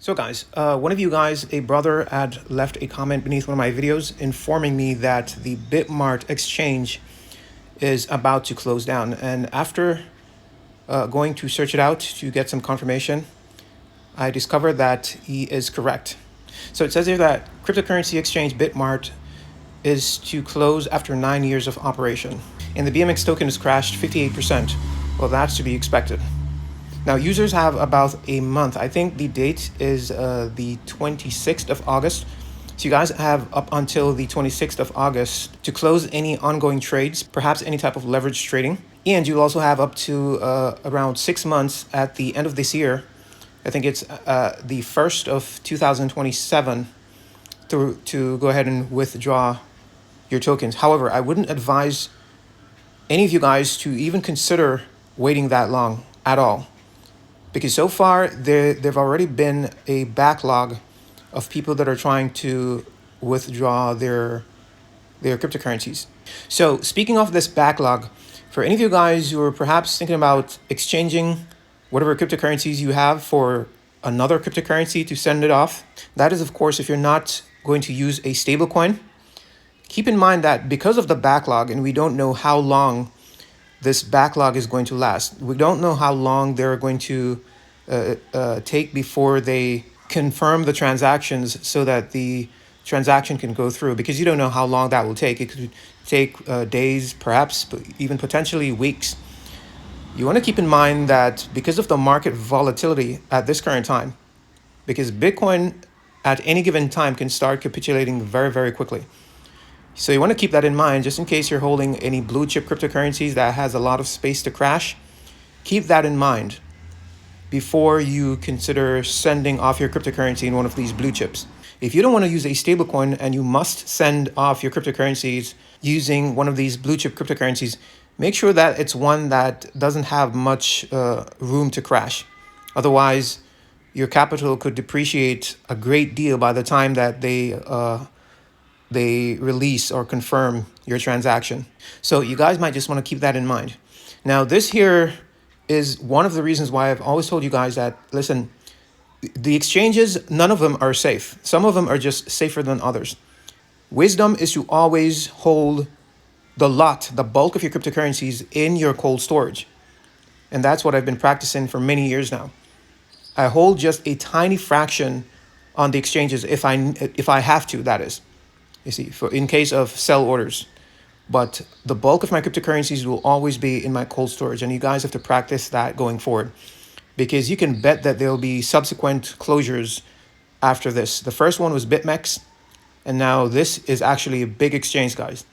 So guys, one of you guys, a brother, had left a comment beneath one of my videos informing me that the Bitmart Exchange is about to close down. And after going to search it out to get some confirmation, I discovered that he is correct. So it says here that cryptocurrency exchange Bitmart is to close after 9 years of operation. And the BMX token has crashed 58%. Well, that's to be expected. Now, users have about a month. I think the date is the 26th of August. So you guys have up until the 26th of August to close any ongoing trades, perhaps any type of leverage trading. And you'll also have up to around 6 months at the end of this year. I think it's the 1st of 2027 to go ahead and withdraw your tokens. However, I wouldn't advise any of you guys to even consider waiting that long at all. Because so far, there've already been a backlog of people that are trying to withdraw their cryptocurrencies. So speaking of this backlog, for any of you guys who are perhaps thinking about exchanging whatever cryptocurrencies you have for another cryptocurrency to send it off, that is, of course, if you're not going to use a stablecoin. Keep in mind that because of the backlog, and we don't know how long this backlog is going to last. We don't know how long they're going to take before they confirm the transactions so that the transaction can go through, because you don't know how long that will take. It could take days, perhaps even potentially weeks. You want to keep in mind that because of the market volatility at this current time, because Bitcoin at any given time can start capitulating very, very quickly. So you want to keep that in mind just in case you're holding any blue chip cryptocurrencies that has a lot of space to crash. Keep that in mind before you consider sending off your cryptocurrency in one of these blue chips. If you don't want to use a stablecoin and you must send off your cryptocurrencies using one of these blue chip cryptocurrencies, make sure that it's one that doesn't have much room to crash. Otherwise, your capital could depreciate a great deal by the time that they release or confirm your transaction. So you guys might just want to keep that in mind. Now, this here is one of the reasons why I've always told you guys that, listen, the exchanges, none of them are safe. Some of them are just safer than others. Wisdom is to always hold the bulk of your cryptocurrencies in your cold storage. And that's what I've been practicing for many years now. I hold just a tiny fraction on the exchanges if I have to, that is. You see, in case of sell orders. But the bulk of my cryptocurrencies will always be in my cold storage. And you guys have to practice that going forward, because you can bet that there'll be subsequent closures after this. The first one was BitMEX. And now this is actually a big exchange, guys.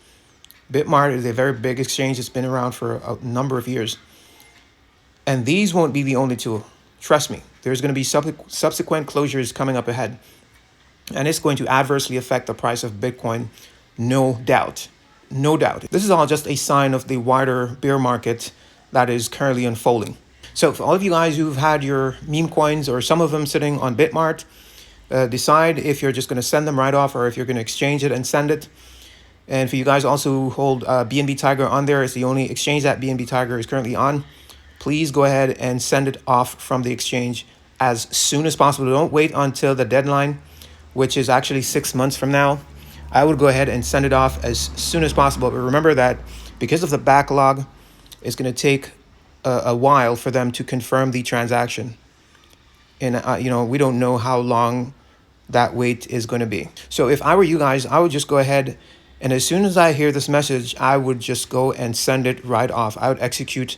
Bitmart is a very big exchange. It's been around for a number of years. And these won't be the only two. Trust me, there's going to be subsequent closures coming up ahead. And it's going to adversely affect the price of Bitcoin, no doubt. No doubt. This is all just a sign of the wider bear market that is currently unfolding. So for all of you guys who've had your meme coins or some of them sitting on Bitmart, decide if you're just going to send them right off or if you're going to exchange it and send it. And for you guys also who hold BNB Tiger on there, it's the only exchange that BNB Tiger is currently on. Please go ahead and send it off from the exchange as soon as possible. Don't wait until the deadline, which is actually 6 months from now. I would go ahead and send it off as soon as possible. But remember that because of the backlog, it's going to take a while for them to confirm the transaction. And, we don't know how long that wait is going to be. So if I were you guys, I would just go ahead and as soon as I hear this message, I would just go and send it right off. I would execute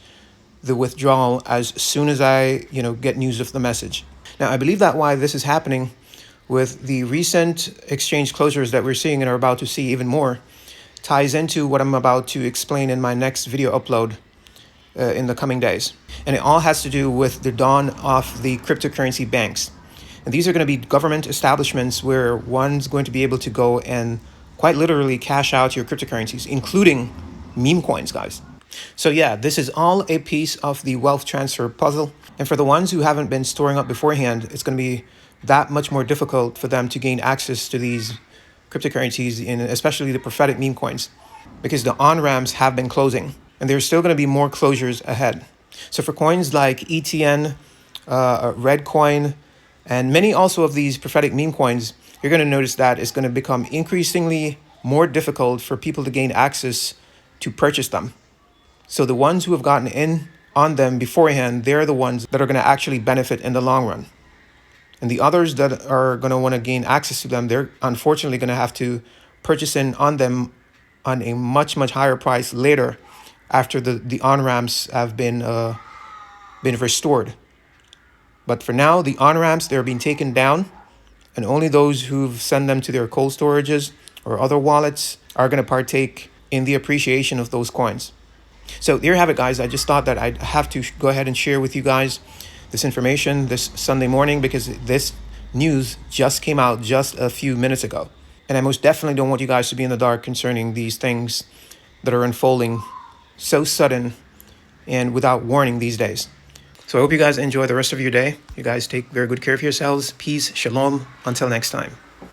the withdrawal as soon as I, get news of the message. Now, I believe that why this is happening with the recent exchange closures that we're seeing and are about to see even more ties into what I'm about to explain in my next video upload in the coming days. And it all has to do with the dawn of the cryptocurrency banks. And these are going to be government establishments where one's going to be able to go and quite literally cash out your cryptocurrencies, including meme coins, guys. So yeah, this is all a piece of the wealth transfer puzzle. And for the ones who haven't been storing up beforehand, it's going to be that much more difficult for them to gain access to these cryptocurrencies, and especially the prophetic meme coins, because the on-ramps have been closing and there's still going to be more closures ahead. So for coins like ETN, Redcoin, And many also of these prophetic meme coins, you're going to notice that it's going to become increasingly more difficult for people to gain access to purchase them. So the ones who have gotten in on them beforehand, they're the ones that are going to actually benefit in the long run. And the others that are going to want to gain access to them, they're unfortunately going to have to purchase in on them on a much, much higher price later after the on-ramps have been restored. But for now, the on-ramps, they're being taken down, and only those who've sent them to their cold storages or other wallets are going to partake in the appreciation of those coins. So there you have it, guys. I just thought that I'd have to go ahead and share with you guys this information this Sunday morning, because this news just came out just a few minutes ago. And I most definitely don't want you guys to be in the dark concerning these things that are unfolding so sudden and without warning these days. So I hope you guys enjoy the rest of your day. You guys take very good care of yourselves. Peace, shalom. Until next time.